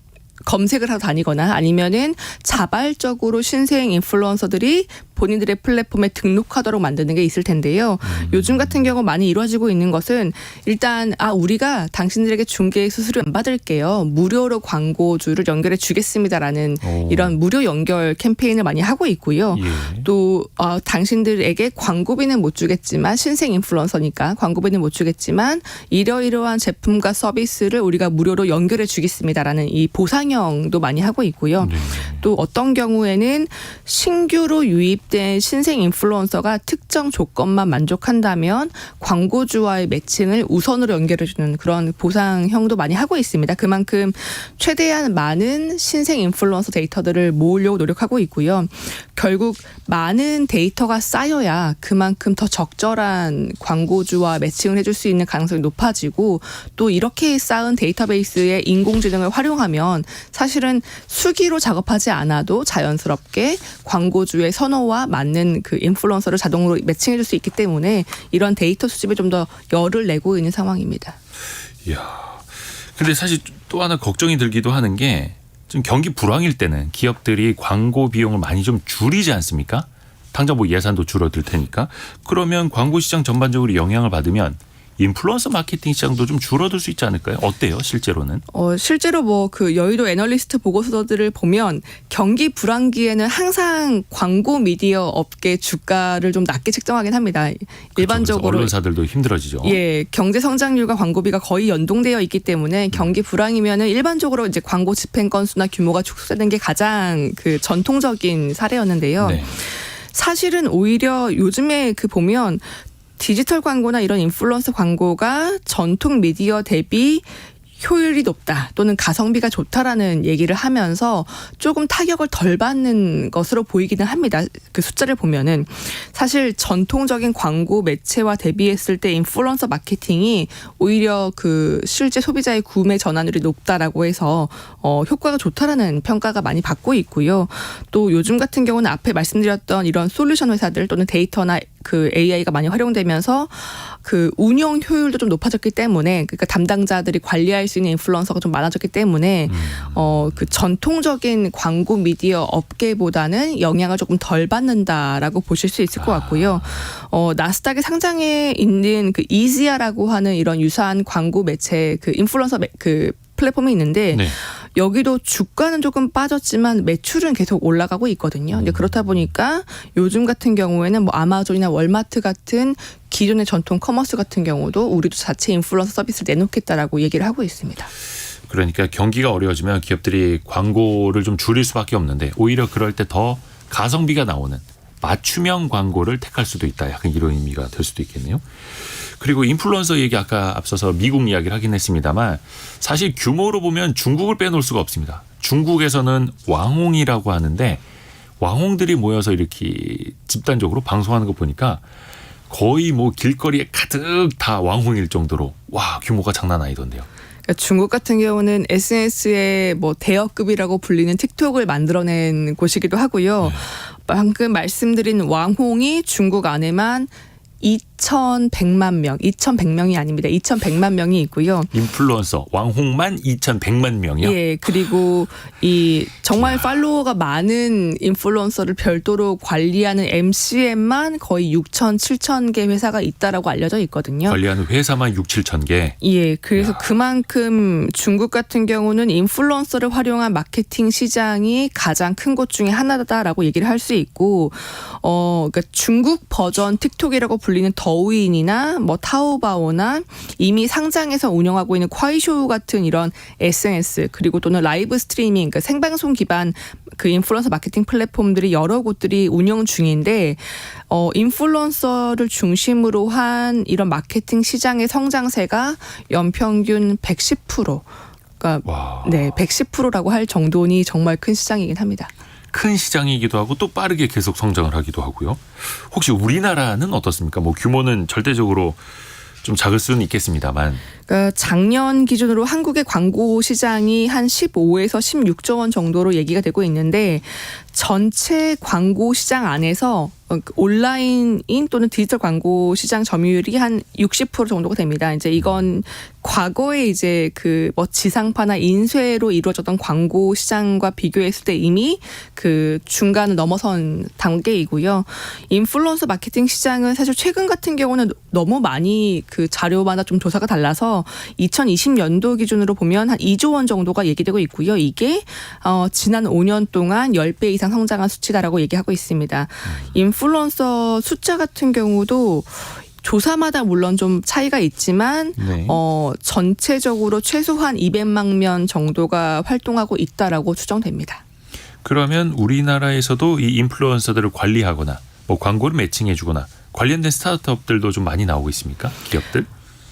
검색을 하고 다니거나 아니면은 자발적으로 신생 인플루언서들이 본인들의 플랫폼에 등록하도록 만드는 게 있을 텐데요. 요즘 같은 경우 많이 이루어지고 있는 것은 일단 우리가 당신들에게 중개 수수료 안 받을게요. 무료로 광고주를 연결해 주겠습니다라는 이런 무료 연결 캠페인을 많이 하고 있고요. 예. 또 당신들에게 광고비는 못 주겠지만 신생 인플루언서니까 광고비는 못 주겠지만 이러이러한 제품과 서비스를 우리가 무료로 연결해 주겠습니다라는 이 보상형도 많이 하고 있고요. 네. 또 어떤 경우에는 신규로 유입된 신생 인플루언서가 특정 조건만 만족한다면 광고주와의 매칭을 우선으로 연결해주는 그런 보상형도 많이 하고 있습니다. 그만큼 최대한 많은 신생 인플루언서 데이터들을 모으려고 노력하고 있고요. 결국 많은 데이터가 쌓여야 그만큼 더 적절한 광고주와 매칭을 해줄 수 있는 가능성이 높아지고 또 이렇게 쌓은 데이터베이스에 인공지능을 활용하면 사실은 수기로 작업하지 않아도 자연스럽게 광고주의 선호와 맞는 그 인플루언서를 자동으로 매칭해줄 수 있기 때문에 이런 데이터 수집에 좀 더 열을 내고 있는 상황입니다. 이야. 근데 사실 또 하나 걱정이 들기도 하는 게 좀 경기 불황일 때는 기업들이 광고 비용을 많이 좀 줄이지 않습니까? 당장 뭐 예산도 줄어들 테니까. 그러면 광고 시장 전반적으로 영향을 받으면 인플루언서 마케팅 시장도 좀 줄어들 수 있지 않을까요? 어때요, 실제로는? 실제로 뭐 그 여의도 애널리스트 보고서들을 보면 경기 불황기에는 항상 광고 미디어 업계 주가를 좀 낮게 책정하긴 합니다. 일반적으로 그렇죠. 언론사들도 힘들어지죠. 예, 경제 성장률과 광고비가 거의 연동되어 있기 때문에 경기 불황이면은 일반적으로 이제 광고 집행 건수나 규모가 축소되는 게 가장 그 전통적인 사례였는데요. 네. 사실은 오히려 요즘에 그 보면 디지털 광고나 이런 인플루언서 광고가 전통 미디어 대비 효율이 높다 또는 가성비가 좋다라는 얘기를 하면서 조금 타격을 덜 받는 것으로 보이기는 합니다. 그 숫자를 보면은 사실 전통적인 광고 매체와 대비했을 때 인플루언서 마케팅이 오히려 그 실제 소비자의 구매 전환율이 높다라고 해서 효과가 좋다라는 평가가 많이 받고 있고요. 또 요즘 같은 경우는 앞에 말씀드렸던 이런 솔루션 회사들 또는 데이터나 그 AI가 많이 활용되면서 그 운영 효율도 좀 높아졌기 때문에 그러니까 담당자들이 관리할 수 있는 인플루언서가 좀 많아졌기 때문에 그 전통적인 광고 미디어 업계보다는 영향을 조금 덜 받는다라고 보실 수 있을 것 같고요. 나스닥에 상장해 있는 그 이지아라고 하는 이런 유사한 광고 매체 그 인플루언서 그 플랫폼이 있는데 네. 여기도 주가는 조금 빠졌지만 매출은 계속 올라가고 있거든요. 이제 그렇다 보니까 요즘 같은 경우에는 뭐 아마존이나 월마트 같은 기존의 전통 커머스 같은 경우도 우리도 자체 인플루언서 서비스를 내놓겠다라고 얘기를 하고 있습니다. 그러니까 경기가 어려워지면 기업들이 광고를 좀 줄일 수밖에 없는데 오히려 그럴 때 더 가성비가 나오는 맞춤형 광고를 택할 수도 있다. 약간 이런 의미가 될 수도 있겠네요. 그리고 인플루언서 얘기 아까 앞서서 미국 이야기를 하긴 했습니다만 사실 규모로 보면 중국을 빼놓을 수가 없습니다. 중국에서는 왕홍이라고 하는데 왕홍들이 모여서 이렇게 집단적으로 방송하는 거 보니까 거의 뭐 길거리에 가득 다 왕홍일 정도로 와 규모가 장난 아니던데요. 그러니까 중국 같은 경우는 SNS의 뭐 대여급이라고 불리는 틱톡을 만들어낸 곳이기도 하고요. 방금 말씀드린 왕홍이 중국 안에만 2,100만 명, 2,100명이 아닙니다. 2,100만 명이 있고요. 인플루언서 왕홍만 2,100만 명이요? 예, 그리고 이 정말 팔로워가 많은 인플루언서를 별도로 관리하는 MCN만 거의 6천, 7천 개 회사가 있다라고 알려져 있거든요. 관리하는 회사만 6, 7천 개. 예, 그래서 그만큼 중국 같은 경우는 인플루언서를 활용한 마케팅 시장이 가장 큰 곳 중에 하나다라고 얘기를 할 수 있고, 그러니까 중국 버전 틱톡이라고 불리는 더우인이나 뭐 타오바오나 이미 상장해서 운영하고 있는 콰이쇼 같은 이런 SNS 그리고 또는 라이브 스트리밍, 그러니까 생방송 기반 그 인플루언서 마케팅 플랫폼들이 여러 곳들이 운영 중인데 인플루언서를 중심으로 한 이런 마케팅 시장의 성장세가 연평균 110%. 그러니까 와. 네, 110%라고 할 정도니 정말 큰 시장이긴 합니다. 큰 시장이기도 하고 또 빠르게 계속 성장을 하기도 하고요. 혹시 우리나라는 어떻습니까? 뭐 규모는 절대적으로 좀 작을 수는 있겠습니다만. 그러니까 작년 기준으로 한국의 광고 시장이 한 15에서 16조 원 정도로 얘기가 되고 있는데 전체 광고 시장 안에서 온라인인 또는 디지털 광고 시장 점유율이 한 60% 정도가 됩니다. 이제 이건 과거에 이제 그 뭐 지상파나 인쇄로 이루어졌던 광고 시장과 비교했을 때 이미 그 중간을 넘어선 단계이고요. 인플루언서 마케팅 시장은 사실 최근 같은 경우는 너무 많이 그 자료마다 좀 조사가 달라서 2020년도 기준으로 보면 한 2조 원 정도가 얘기되고 있고요. 이게 지난 5년 동안 10배 이상 성장한 수치다라고 얘기하고 있습니다. 인플루언서 숫자 같은 경우도 조사마다 물론 좀 차이가 있지만 네. 전체적으로 최소한 200만 명 정도가 활동하고 있다라고 추정됩니다. 그러면 우리나라에서도 이 인플루언서들을 관리하거나 뭐 광고를 매칭해주거나 관련된 스타트업들도 좀 많이 나오고 있습니까? 기업들?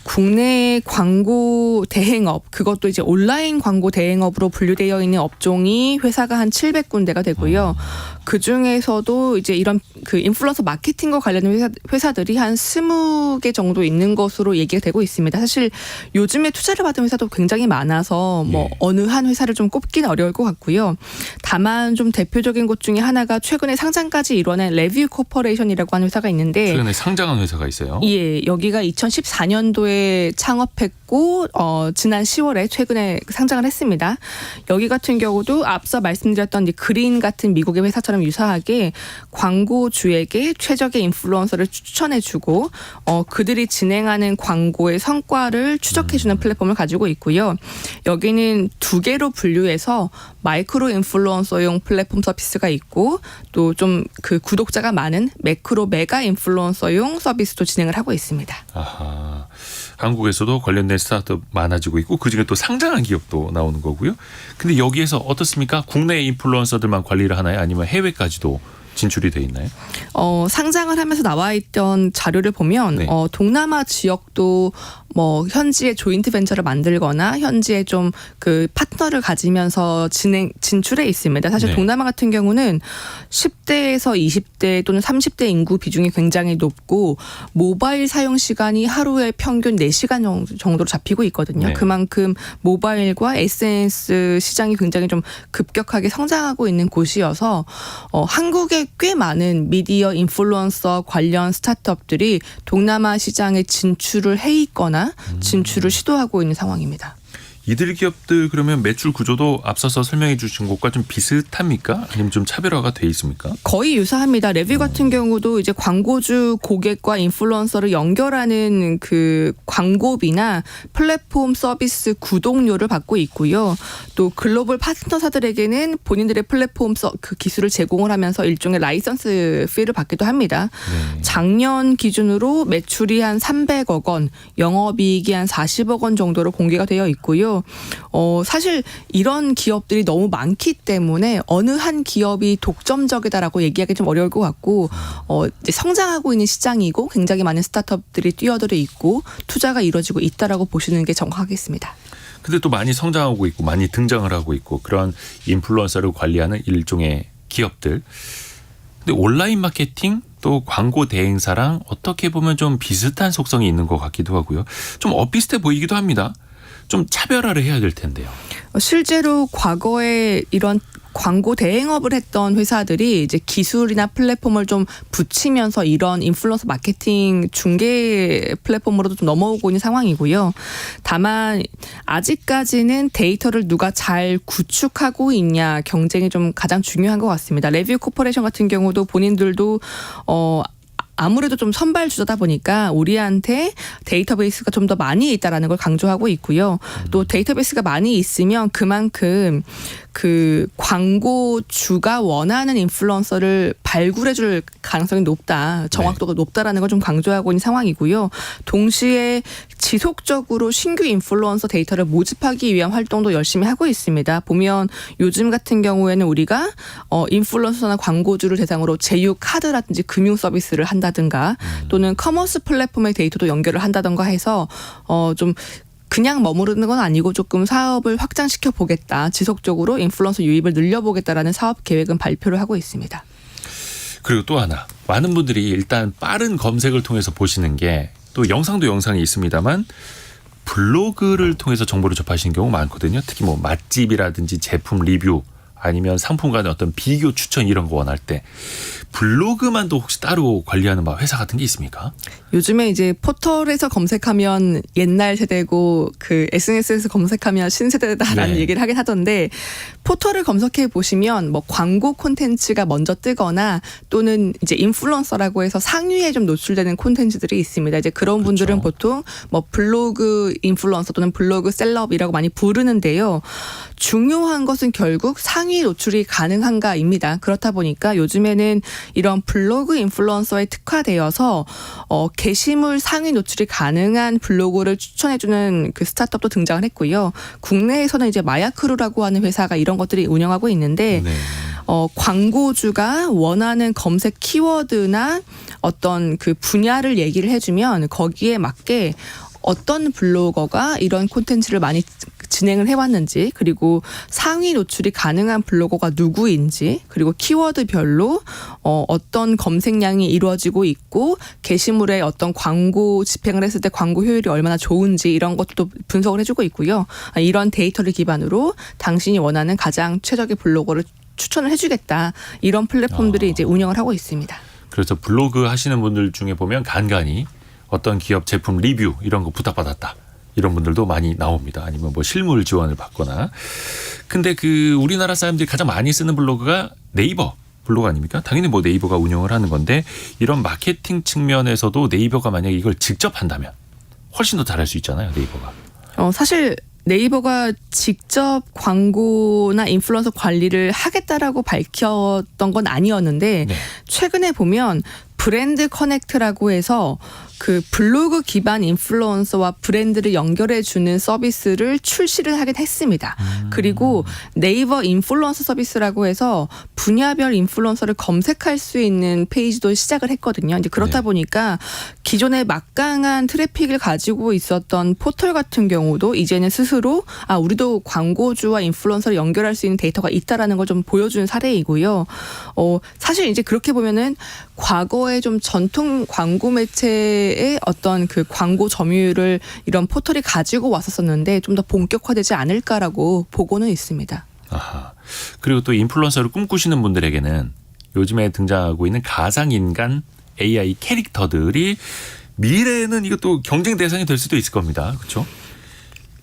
국내 광고 대행업, 그것도 이제 온라인 광고 대행업으로 분류되어 있는 업종이 회사가 한 700군데가 되고요. 그 중에서도 이제 이런 그 인플루언서 마케팅과 관련된 회사들이 한 20개 정도 있는 것으로 얘기가 되고 있습니다. 사실 요즘에 투자를 받은 회사도 굉장히 많아서 뭐 예. 어느 한 회사를 좀 꼽기는 어려울 것 같고요. 다만 좀 대표적인 곳 중에 하나가 최근에 상장까지 이뤄낸 레뷰 코퍼레이션이라고 하는 회사가 있는데 최근에 상장한 회사가 있어요. 예, 여기가 2014년도에 창업했고 지난 10월에 최근에 상장을 했습니다. 여기 같은 경우도 앞서 말씀드렸던 이 그린 같은 미국의 회사처럼 유사하게 광고주에게 최적의 인플루언서를 추천해주고 그들이 진행하는 광고의 성과를 추적해주는 플랫폼을 가지고 있고요. 여기는 두 개로 분류해서 마이크로 인플루언서용 플랫폼 서비스가 있고 또 좀 그 구독자가 많은 매크로 메가 인플루언서용 서비스도 진행을 하고 있습니다. 아하. 한국에서도 관련된 스타트업 많아지고 있고 그중에 또 상장한 기업도 나오는 거고요. 근데 여기에서 어떻습니까? 국내 인플루언서들만 관리를 하나요? 아니면 해외까지도 진출이 돼 있나요? 상장을 하면서 나와 있던 자료를 보면 네. 동남아 지역도 뭐 현지에 조인트 벤처를 만들거나 현지에 좀 그 파트너를 가지면서 진출해 있습니다. 사실 네. 동남아 같은 경우는 10대에서 20대 또는 30대 인구 비중이 굉장히 높고 모바일 사용 시간이 하루에 평균 4시간 정도로 잡히고 있거든요. 네. 그만큼 모바일과 SNS 시장이 굉장히 좀 급격하게 성장하고 있는 곳이어서 한국에 꽤 많은 미디어 인플루언서 관련 스타트업들이 동남아 시장에 진출을 해 있거나 진출을 시도하고 있는 상황입니다. 이들 기업들 그러면 매출 구조도 앞서서 설명해 주신 것과 좀 비슷합니까? 아니면 좀 차별화가 돼 있습니까? 거의 유사합니다. 레뷰 같은 경우도 이제 광고주 고객과 인플루언서를 연결하는 그 광고비나 플랫폼 서비스 구독료를 받고 있고요. 또 글로벌 파트너사들에게는 본인들의 플랫폼 그 기술을 제공을 하면서 일종의 라이선스 피를 받기도 합니다. 네. 작년 기준으로 매출이 한 300억 원, 영업이익이 한 40억 원 정도로 공개가 되어 있고요. 사실 이런 기업들이 너무 많기 때문에 어느 한 기업이 독점적이다라고 얘기하기 좀 어려울 것 같고 이제 성장하고 있는 시장이고 굉장히 많은 스타트업들이 뛰어들어 있고 투자가 이루어지고 있다라고 보시는 게 정확하겠습니다. 근데 또 많이 성장하고 있고 많이 등장을 하고 있고 그런 인플루언서를 관리하는 일종의 기업들. 근데 온라인 마케팅 또 광고 대행사랑 어떻게 보면 좀 비슷한 속성이 있는 것 같기도 하고요. 좀 엇비슷해 보이기도 합니다. 좀 차별화를 해야 될 텐데요. 실제로 과거에 이런 광고 대행업을 했던 회사들이 이제 기술이나 플랫폼을 좀 붙이면서 이런 인플루언서 마케팅 중개 플랫폼으로도 좀 넘어오고 있는 상황이고요. 다만 아직까지는 데이터를 누가 잘 구축하고 있냐 경쟁이 좀 가장 중요한 것 같습니다. 레뷰 코퍼레이션 같은 경우도 본인들도 아무래도 좀 선발 주자다 보니까 우리한테 데이터베이스가 좀 더 많이 있다라는 걸 강조하고 있고요. 또 데이터베이스가 많이 있으면 그만큼 그 광고주가 원하는 인플루언서를 발굴해줄 가능성이 높다, 정확도가 높다라는 걸 좀 강조하고 있는 상황이고요. 동시에 지속적으로 신규 인플루언서 데이터를 모집하기 위한 활동도 열심히 하고 있습니다. 보면 요즘 같은 경우에는 우리가 인플루언서나 광고주를 대상으로 제휴 카드라든지 금융 서비스를 한다든가 또는 커머스 플랫폼의 데이터도 연결을 한다든가 해서 좀 그냥 머무르는 건 아니고 조금 사업을 확장시켜 보겠다, 지속적으로 인플루언서 유입을 늘려보겠다라는 사업 계획은 발표를 하고 있습니다. 그리고 또 하나, 많은 분들이 일단 빠른 검색을 통해서 보시는 게, 또 영상도 영상이 있습니다만 블로그를 통해서 정보를 접하시는 경우 많거든요. 특히 뭐 맛집이라든지 제품 리뷰 아니면 상품 간의 어떤 비교 추천 이런 거 원할 때 블로그만도 혹시 따로 관리하는 회사 같은 게 있습니까? 요즘에 이제 포털에서 검색하면 옛날 세대고 그 SNS에서 검색하면 신세대다라는 네. 얘기를 하긴 하던데, 포털을 검색해 보시면 뭐 광고 콘텐츠가 먼저 뜨거나 또는 이제 인플루언서라고 해서 상위에 좀 노출되는 콘텐츠들이 있습니다. 이제 그런 분들은 보통 뭐 블로그 인플루언서 또는 블로그 셀럽이라고 많이 부르는데요. 중요한 것은 결국 상위 노출이 가능한가입니다. 그렇다 보니까 요즘에는 이런 블로그 인플루언서에 특화되어서 게시물 상위 노출이 가능한 블로그를 추천해주는 그 스타트업도 등장을 했고요. 국내에서는 이제 마야크루라고 하는 회사가 이런 것들이 운영하고 있는데 네. 광고주가 원하는 검색 키워드나 어떤 그 분야를 얘기를 해주면 거기에 맞게 어떤 블로거가 이런 콘텐츠를 많이 진행을 해왔는지, 그리고 상위 노출이 가능한 블로거가 누구인지, 그리고 키워드별로 어떤 검색량이 이루어지고 있고 게시물에 어떤 광고 집행을 했을 때 광고 효율이 얼마나 좋은지 이런 것도 분석을 해주고 있고요. 이런 데이터를 기반으로 당신이 원하는 가장 최적의 블로거를 추천을 해주겠다, 이런 플랫폼들이 이제 운영을 하고 있습니다. 그래서 블로그 하시는 분들 중에 보면 간간히 어떤 기업 제품 리뷰 이런 거 부탁받았다, 이런 분들도 많이 나옵니다. 아니면 뭐 실물 지원을 받거나. 근데 그 우리나라 사람들이 가장 많이 쓰는 블로그가 네이버 블로그 아닙니까? 당연히 뭐 네이버가 운영을 하는 건데, 이런 마케팅 측면에서도 네이버가 만약에 이걸 직접 한다면 훨씬 더 잘할 수 있잖아요, 네이버가. 사실 네이버가 직접 광고나 인플루언서 관리를 하겠다라고 밝혔던 건 아니었는데, 네. 최근에 보면 브랜드 커넥트라고 해서 그 블로그 기반 인플루언서와 브랜드를 연결해주는 서비스를 출시를 하긴 했습니다. 그리고 네이버 인플루언서 서비스라고 해서 분야별 인플루언서를 검색할 수 있는 페이지도 시작을 했거든요. 이제 그렇다 네. 보니까 기존에 막강한 트래픽을 가지고 있었던 포털 같은 경우도 이제는 스스로 우리도 광고주와 인플루언서를 연결할 수 있는 데이터가 있다라는 걸 좀 보여주는 사례이고요. 사실 이제 그렇게 보면은 과거에 좀 전통 광고 매체의 어떤 그 광고 점유율을 이런 포털이 가지고 왔었었는데 좀 더 본격화되지 않을까라고 보고는 있습니다. 아하. 그리고 또 인플루언서를 꿈꾸시는 분들에게는 요즘에 등장하고 있는 가상인간 AI 캐릭터들이 미래에는 이것도 경쟁 대상이 될 수도 있을 겁니다. 그렇죠?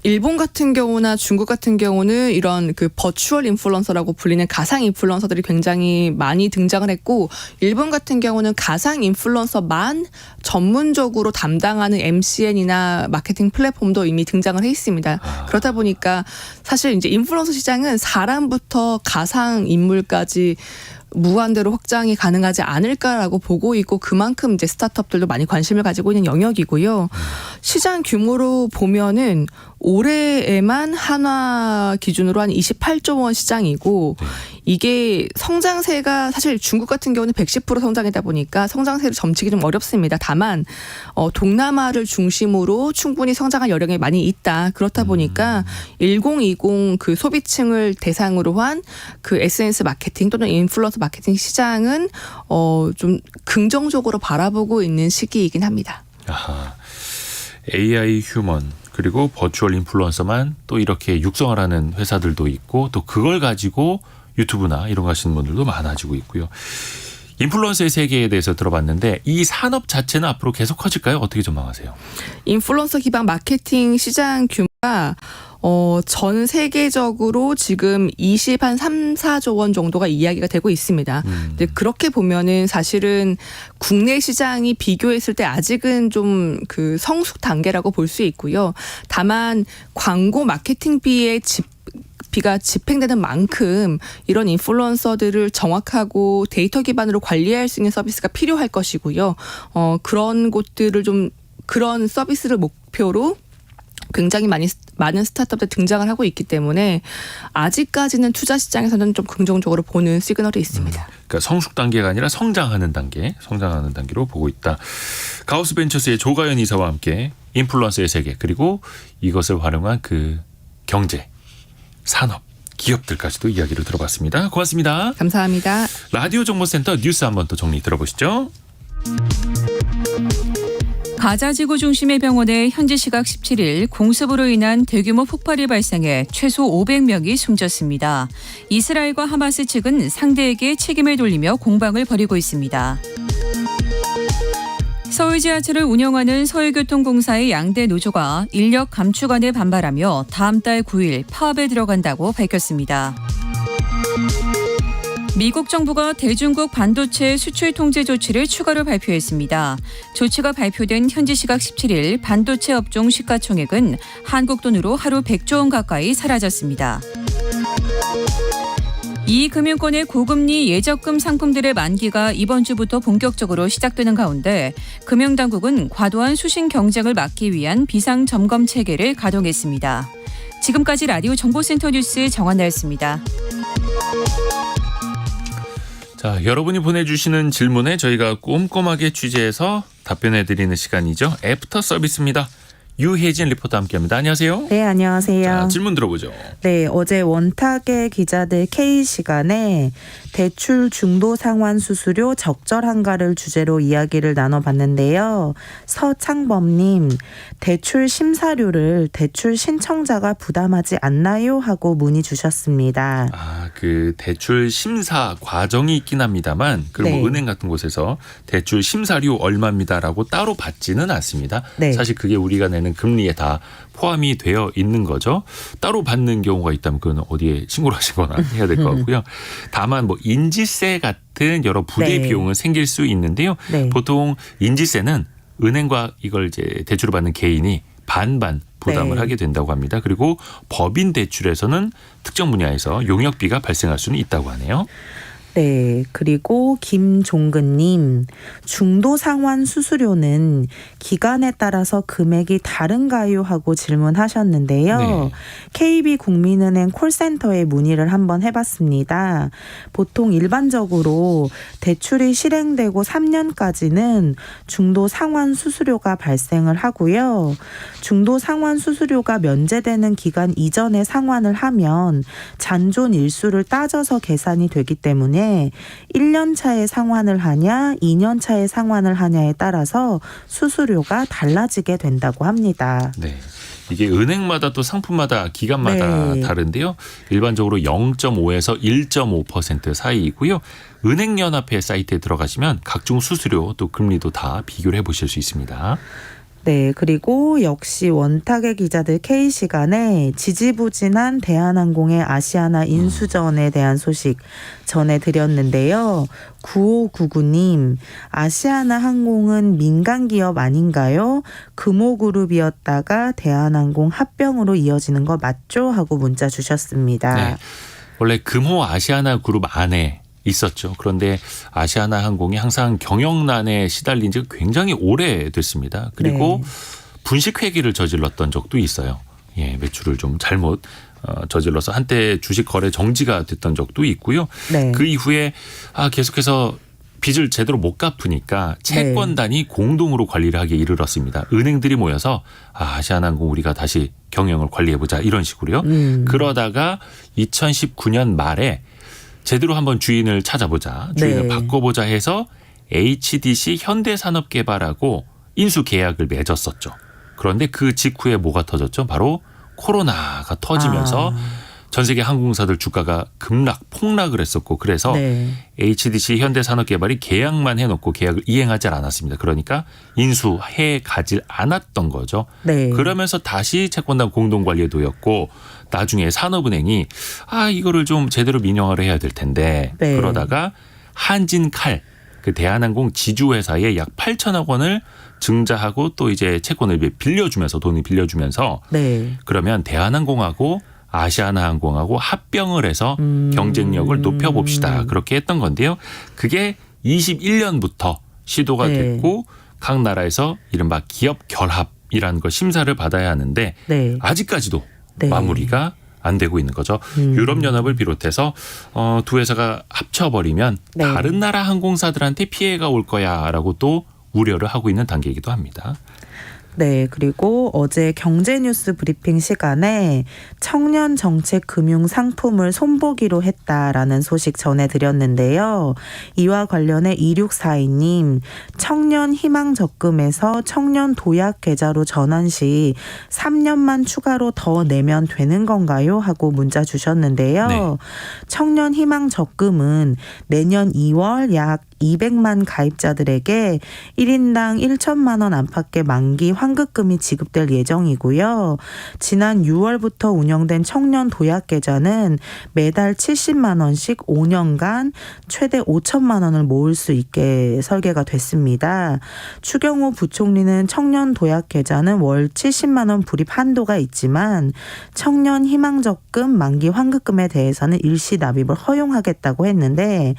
일본 같은 경우나 중국 같은 경우는 이런 그 버추얼 인플루언서라고 불리는 가상 인플루언서들이 굉장히 많이 등장을 했고, 일본 같은 경우는 가상 인플루언서만 전문적으로 담당하는 MCN이나 마케팅 플랫폼도 이미 등장을 해 있습니다. 그렇다 보니까 사실 이제 인플루언서 시장은 사람부터 가상 인물까지 무한대로 확장이 가능하지 않을까라고 보고 있고, 그만큼 이제 스타트업들도 많이 관심을 가지고 있는 영역이고요. 시장 규모로 보면은 올해에만 한화 기준으로 한 28조 원 시장이고, 이게 성장세가 사실 중국 같은 경우는 110% 성장이다 보니까 성장세를 점치기 좀 어렵습니다. 다만 동남아를 중심으로 충분히 성장할 여력이 많이 있다. 그렇다 보니까 1020 그 소비층을 대상으로 한 그 SNS 마케팅 또는 인플루언서 마케팅 시장은 좀 긍정적으로 바라보고 있는 시기이긴 합니다. 아하. AI 휴먼 그리고 버추얼 인플루언서만 또 이렇게 육성을 하는 회사들도 있고, 또 그걸 가지고 유튜브나 이런 거 하시는 분들도 많아지고 있고요. 인플루언서의 세계에 대해서 들어봤는데 이 산업 자체는 앞으로 계속 커질까요? 어떻게 전망하세요? 인플루언서 기반 마케팅 시장 규모가 전 세계적으로 지금 3, 4조 원 정도가 이야기가 되고 있습니다. 근데 그렇게 보면은 사실은 국내 시장이 비교했을 때 아직은 좀 그 성숙 단계라고 볼 수 있고요. 다만 광고 마케팅비의 GDP가 집행되는 만큼 이런 인플루언서들을 정확하고 데이터 기반으로 관리할 수 있는 서비스가 필요할 것이고요. 그런 곳들을 좀 그런 서비스를 목표로 굉장히 많은 스타트업들 등장을 하고 있기 때문에 아직까지는 투자 시장에서는 좀 긍정적으로 보는 시그널이 있습니다. 그러니까 성숙 단계가 아니라 성장하는 단계로 보고 있다. 가우스벤처스의 조가연 이사와 함께 인플루언서의 세계 그리고 이것을 활용한 그 경제, 산업, 기업들까지도 이야기를 들어봤습니다. 고맙습니다. 감사합니다. 라디오 정보센터 뉴스 한번 더 정리 들어보시죠. 가자 지구 중심의 병원에 현지 시각 17일 공습으로 인한 대규모 폭발이 발생해 최소 500명이 숨졌습니다. 이스라엘과 하마스 측은 상대에게 책임을 돌리며 공방을 벌이고 있습니다. 서울 지하철을 운영하는 서울교통공사의 양대 노조가 인력 감축안에 반발하며 다음 달 9일 파업에 들어간다고 밝혔습니다. 미국 정부가 대중국 반도체 수출 통제 조치를 추가로 발표했습니다. 조치가 발표된 현지 시각 17일 반도체 업종 시가총액은 한국 돈으로 하루 100조 원 가까이 사라졌습니다. 이 금융권의 고금리 예적금 상품들의 만기가 이번 주부터 본격적으로 시작되는 가운데 금융당국은 과도한 수신 경쟁을 막기 위한 비상점검 체계를 가동했습니다. 지금까지 라디오 정보센터 뉴스 정한나였습니다. 자, 여러분이 보내주시는 질문에 저희가 꼼꼼하게 취재해서 답변해드리는 시간이죠. 애프터 서비스입니다. 유혜진 리포터 함께합니다. 안녕하세요. 네, 안녕하세요. 자, 질문 들어보죠. 네, 어제 원탁의 기자들 K시간에 대출 중도 상환 수수료 적절한가를 주제로 이야기를 나눠봤는데요. 서창범님, 대출 심사료를 대출 신청자가 부담하지 않나요? 하고 문의 주셨습니다. 그 대출 심사 과정이 있긴 합니다만 그리고 네. 은행 같은 곳에서 대출 심사료 얼마입니다라고 따로 받지는 않습니다. 네. 사실 그게 우리가 내는 금리에 다 포함이 되어 있는 거죠. 따로 받는 경우가 있다면 그건 어디에 신고를 하시거나 해야 될 것 같고요. 다만 뭐 인지세 같은 여러 부대 네. 비용은 생길 수 있는데요. 네. 보통 인지세는 은행과 이걸 이제 대출을 받는 개인이 반반 부담을 네. 하게 된다고 합니다. 그리고 법인 대출에서는 특정 분야에서 용역비가 발생할 수는 있다고 하네요. 네, 그리고 김종근님, 중도 상환 수수료는 기간에 따라서 금액이 다른가요? 하고 질문하셨는데요. 네. KB국민은행 콜센터에 문의를 한번 해봤습니다. 보통 일반적으로 대출이 실행되고 3년까지는 중도 상환 수수료가 발생을 하고요. 중도 상환 수수료가 면제되는 기간 이전에 상환을 하면 잔존 일수를 따져서 계산이 되기 때문에 1년 차에 상환을 하냐 2년 차에 상환을 하냐에 따라서 수수료가 달라지게 된다고 합니다. 네. 이게 은행마다 또 상품마다 기간마다 네. 다른데요. 일반적으로 0.5에서 1.5% 사이이고요. 은행연합회 사이트에 들어가시면 각종 수수료 또 금리도 다 비교를 해보실 수 있습니다. 네, 그리고 역시 원탁의 기자들 K시간에 지지부진한 대한항공의 아시아나 인수전에 대한 소식 전해드렸는데요. 9599님, 아시아나 항공은 민간기업 아닌가요? 금호그룹이었다가 대한항공 합병으로 이어지는 거 맞죠? 하고 문자 주셨습니다. 네. 원래 금호 아시아나 그룹 안에 있었죠. 그런데 아시아나 항공이 항상 경영난에 시달린 지 굉장히 오래됐습니다. 그리고 네. 분식회계를 저질렀던 적도 있어요. 예, 매출을 좀 잘못 저질러서 한때 주식 거래 정지가 됐던 적도 있고요. 네. 그 이후에 계속해서 빚을 제대로 못 갚으니까 채권단이 공동으로 관리를 하기에 이르렀습니다. 은행들이 모여서 아시아나항공 우리가 다시 경영을 관리해보자 이런 식으로요. 그러다가 2019년 말에 제대로 한번 주인을 찾아보자, 주인을 네. 바꿔보자 해서 HDC 현대산업개발하고 인수 계약을 맺었었죠. 그런데 그 직후에 뭐가 터졌죠? 바로 코로나가 터지면서 전 세계 항공사들 주가가 폭락을 했었고 그래서 네. HDC 현대산업개발이 계약만 해놓고 계약을 이행하지 않았습니다. 그러니까 인수해 가질 않았던 거죠. 네. 그러면서 다시 채권단 공동관리에 놓였고 나중에 산업은행이 이거를 좀 제대로 민영화를 해야 될 텐데 네. 그러다가 한진칼 그 대한항공 지주회사에 약 8천억 원을 증자하고 또 이제 채권을 돈을 빌려주면서 네. 그러면 대한항공하고 아시아나항공하고 합병을 해서 경쟁력을 높여봅시다. 그렇게 했던 건데요. 그게 21년부터 시도가 네. 됐고 각 나라에서 이른바 기업 결합이라는 걸 심사를 받아야 하는데 네. 아직까지도 네. 마무리가 안 되고 있는 거죠. 유럽연합을 비롯해서 두 회사가 합쳐버리면 네. 다른 나라 항공사들한테 피해가 올 거야라고 또 우려를 하고 있는 단계이기도 합니다. 네, 그리고 어제 경제뉴스 브리핑 시간에 청년 정책 금융 상품을 손보기로 했다라는 소식 전해드렸는데요. 이와 관련해 2642님, 청년 희망 적금에서 청년 도약 계좌로 전환 시 3년만 추가로 더 내면 되는 건가요? 하고 문자 주셨는데요. 네. 청년 희망 적금은 내년 2월 약 200만 가입자들에게 1인당 1천만 원 안팎의 만기 환급금이 지급될 예정이고요. 지난 6월부터 운영된 청년 도약 계좌는 매달 70만 원씩 5년간 최대 5천만 원을 모을 수 있게 설계가 됐습니다. 추경호 부총리는 청년 도약 계좌는 월 70만 원 불입 한도가 있지만 청년 희망 적금 만기 환급금에 대해서는 일시 납입을 허용하겠다고 했는데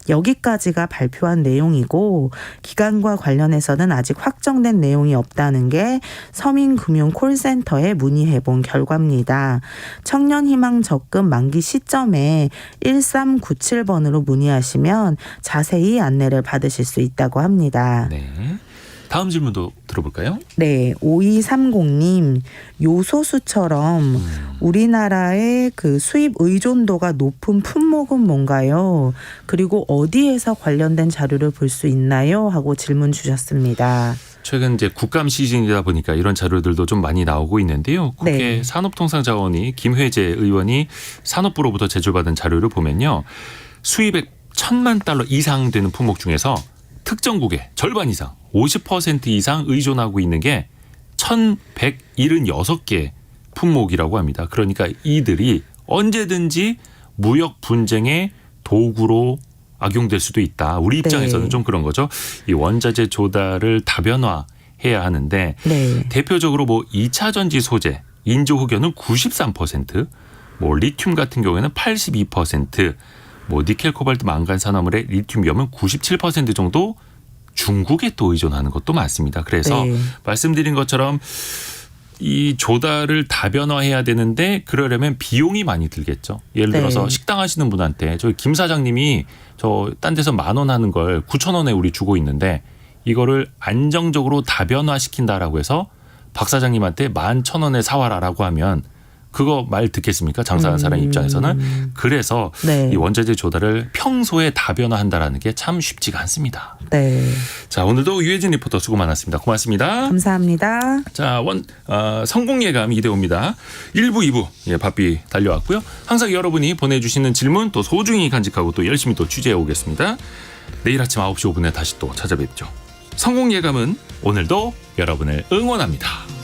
여기까지가 발표한 내용이고 기간과 관련해서는 아직 확정된 내용이 없다는 게 서민금융 콜센터에 문의해본 결과입니다. 청년희망 적금 만기 시점에 1397번으로 문의하시면 자세히 안내를 받으실 수 있다고 합니다. 네. 다음 질문도 들어볼까요? 네, 5230님, 요소수처럼 우리나라의 그 수입 의존도가 높은 품목은 뭔가요? 그리고 어디에서 관련된 자료를 볼 수 있나요? 하고 질문 주셨습니다. 최근 이제 국감 시즌이다 보니까 이런 자료들도 좀 많이 나오고 있는데요. 국회 네. 산업통상자원위 김회재 의원이 산업부로부터 제출받은 자료를 보면요. 수입액 1,000만 달러 이상 되는 품목 중에서 특정국의 절반 이상 50% 이상 의존하고 있는 게 1,176개 품목이라고 합니다. 그러니까 이들이 언제든지 무역 분쟁의 도구로 악용될 수도 있다. 우리 입장에서는 네. 좀 그런 거죠. 이 원자재 조달을 다변화해야 하는데 네. 대표적으로 뭐 2차 전지 소재, 인조 흑연은 93%, 뭐 리튬 같은 경우에는 82%, 뭐 니켈, 코발트, 망간 산화물의 리튬이온은 97% 정도 중국에 또 의존하는 것도 많습니다. 그래서 네. 말씀드린 것처럼 이 조달을 다변화해야 되는데 그러려면 비용이 많이 들겠죠. 예를 들어서 네. 식당 하시는 분한테 저희 김 사장님이 저 딴 데서 10,000원 하는 걸 9,000원에 우리 주고 있는데 이거를 안정적으로 다변화시킨다라고 해서 박 사장님한테 11,000원에 사와라라고 하면 그거 말 듣겠습니까? 장사하는 사람 입장에서는. 그래서 네. 이 원자재 조달을 평소에 다변화한다라는 게 참 쉽지가 않습니다. 네. 자, 오늘도 유혜진 리포터 수고 많았습니다. 고맙습니다. 감사합니다. 자, 성공 예감 이대호입니다. 1부, 2부 예, 바삐 달려왔고요. 항상 여러분이 보내주시는 질문 또 소중히 간직하고 또 열심히 또 취재해 오겠습니다. 내일 아침 9시 5분에 다시 또 찾아뵙죠. 성공 예감은 오늘도 여러분을 응원합니다.